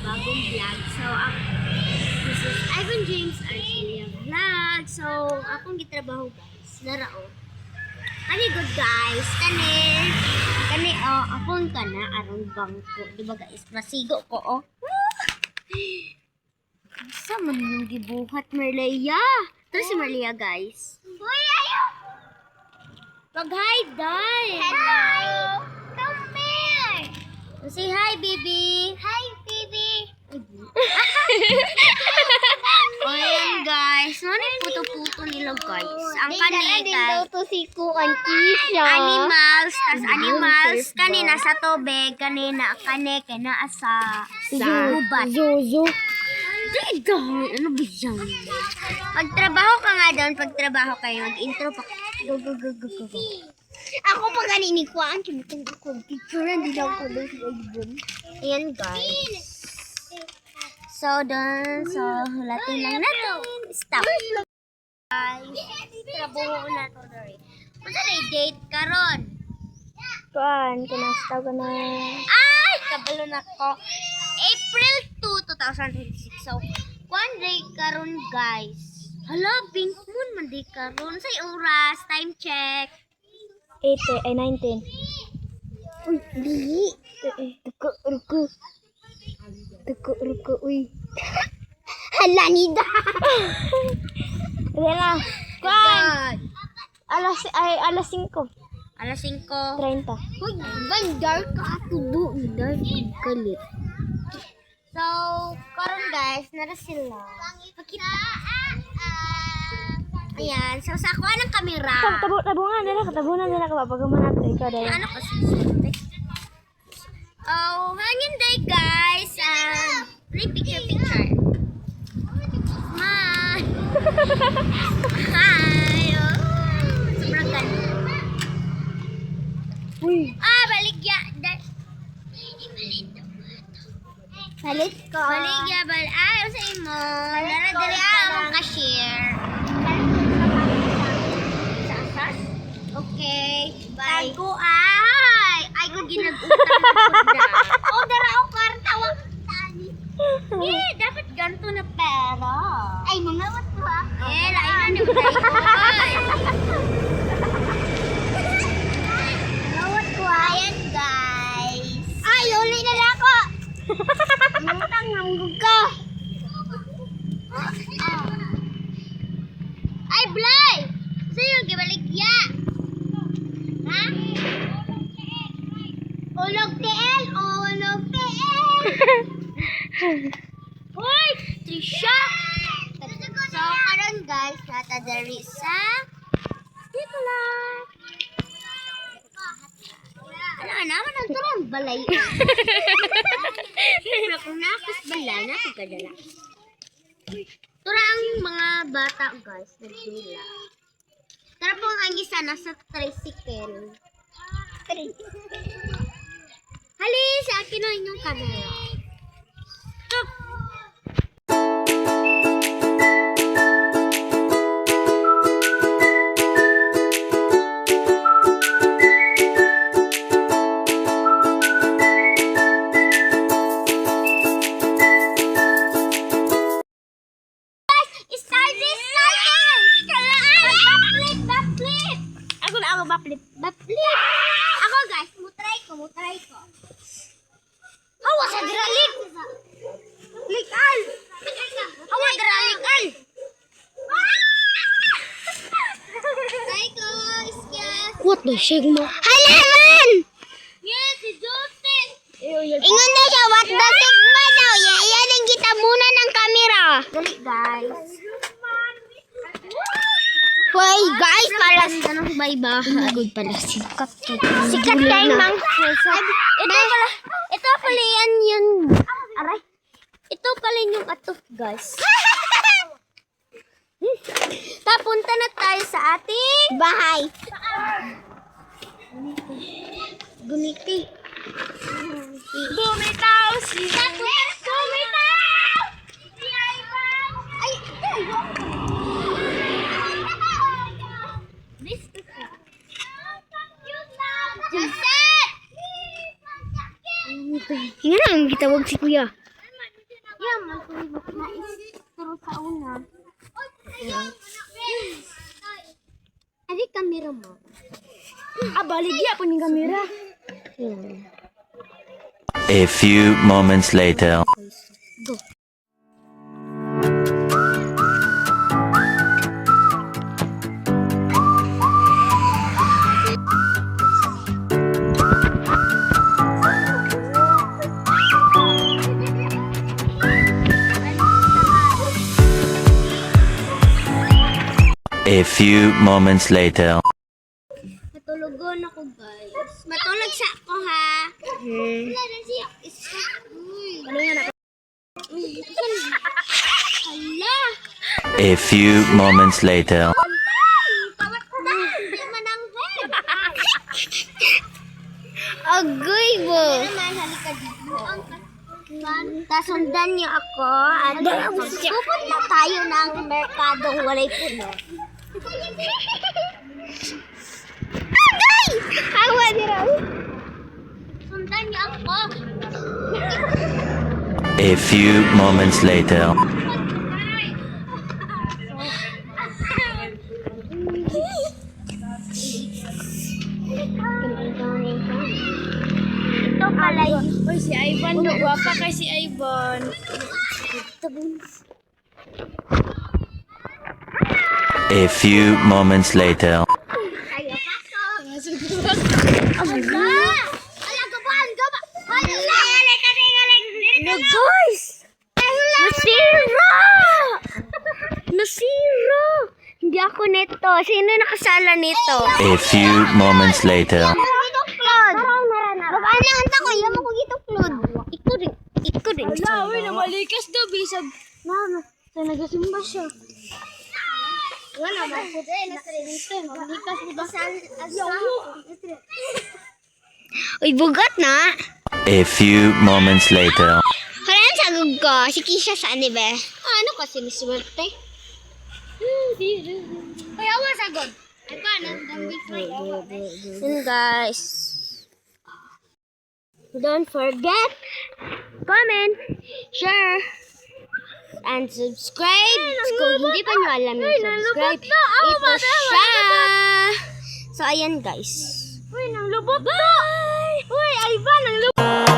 bagong vlog. So, this is Ivan James Arcelia Vlog. So, akong gitrabaho guys. Narao. Kani good guys. Kani akong kana arang bangko. Diba guys? Masigo ko Sa man yung gibuhat Marleya. Ito si Marleya guys. Uy, ayo! Pag-hi, Day! Hello! Come here! Say hi, baby! Hi, baby! Ayan, guys. Ano yung puto-puto nila, guys? Ang kanina, guys. to si Kuan Kisha. Animals. Tas animals. Kanina sa tubig. Kanina sa gubat. Zuzu. Ano ba yan? Pagtrabaho ka nga doon. Pagtrabaho kayo. Mag-intro pa. Go. Ako pa ganini ko ang kimitang ako. Picture hindi daw ko doon. Ayan, guys. So, hulatin lang natin. Stop. Guys, trabaho na to, Dory. Kung date karon? Kuan, kinastaw ko na. Ay, kabalo na ko. April 2, 2026. So, one day karon, guys. Hala, pink moon man di karon. Say oras, time check. 19. Uy, di. Ruko, uy. Hala, nida. Ayan na. Kuan. Alas 5. Alas 5. 30. Uy, bandar ka tubo. Dark kalit. So, karon guys, nara sila. Pakita. Ayan, so sa kuha ng kamera. Tabungan nila kapagaman natin. Ikaw dahil. Ano kasi? Oh, hangin day guys. Picture. Hi. Hi. Oh, sobrang ganda. Uy. Baligya. Baligya. Sa imo. Dali ang cashier. Okay. Bye. Ay ko ginag-utang na. Dara ako kartawag tani. Dapat ganito na pera. Ay, mga wat ko ha. Lain na ni Bray. Ngawat ko ha. Ayan, guys. Ay, uli na lang ako. Ngutang nanggug ka. Ay, Blay! Sa'yo, gibaligya. Ha? Ulog TL. Hoy! Trisha! So, karon guys, natadari sa dito lang. Ano naman ang turang balay. Siyempre, kung nakis balay, napagkadala. Turang mga bata guys, nagdula. Tara po ang isa nasa tricycle. Hali, sa akin na inyong camera. Stop! Backflip! Ako na ako backflip. Ako guys, mutry ko. Awa sa diralik! Likal! Awa diralik! Try ko, yes! What the shake mo? Halaman! Yes, si Justin! Ingon na siya, what the sigma daw? Yan ang gitabunan ng kamera. Dali guys. Hoy, guys, para Ganun ba iba? good pala, sikat. Sikat tayo, mang. Ito pala yan yung... Aray. Ito pala yung atok guys. Papunta na tayo sa ating... Bahay. Gumiti. Bumitaw siya. Bumitaw! Ay! Hinga na ang gitawag si kuya. Yeah, magkulibot na turo sa una. Adi kamera mo. Baligya po ni kamera. A few moments later. Go. A few moments later. Matulugon ako, guys. Matulog sa ako, ha? Wala na siya. Ano nga na? Hala! A few moments later. Tawat ko na! Hindi mananghin! Agoy mo. Naman, halika dito. Tapos sundan niyo ako. At pupunta tayo ng merkadong walay puno. Agoy! Awa ni Raul. Sundan niyo ako. A few moments later. Ito pala yung Uy, si Ivan. Gwapa kay si Ivan. A few moments later. tayo pasok. Ala! Ala, gabahan, gaba! Ala! No, guys! Nasira! Nasira! Hindi ako nito. Sino nakasala nito? A few moments later. Claude! Babae na anta ko. Yaman ko gito, Claude. Iko rin. Ala, uy, namalikas daw. Bisag. Mama, sa nagasimba siya. wala ba ko din na ito, malikas mo ba sa Uy, bugat na. A few moments later. Kaya sa ko. Si Kisha saan, di ba? ano kasi ni swerte? Kaya awa sagod. Ay pa, nandang free. And guys, don't forget, comment, share, and subscribe. Kung hindi pa nyo alam yung subscribe, ito siya. So, ayan guys. Uy, nang lubot na! Uy, Ivan, nang lubot!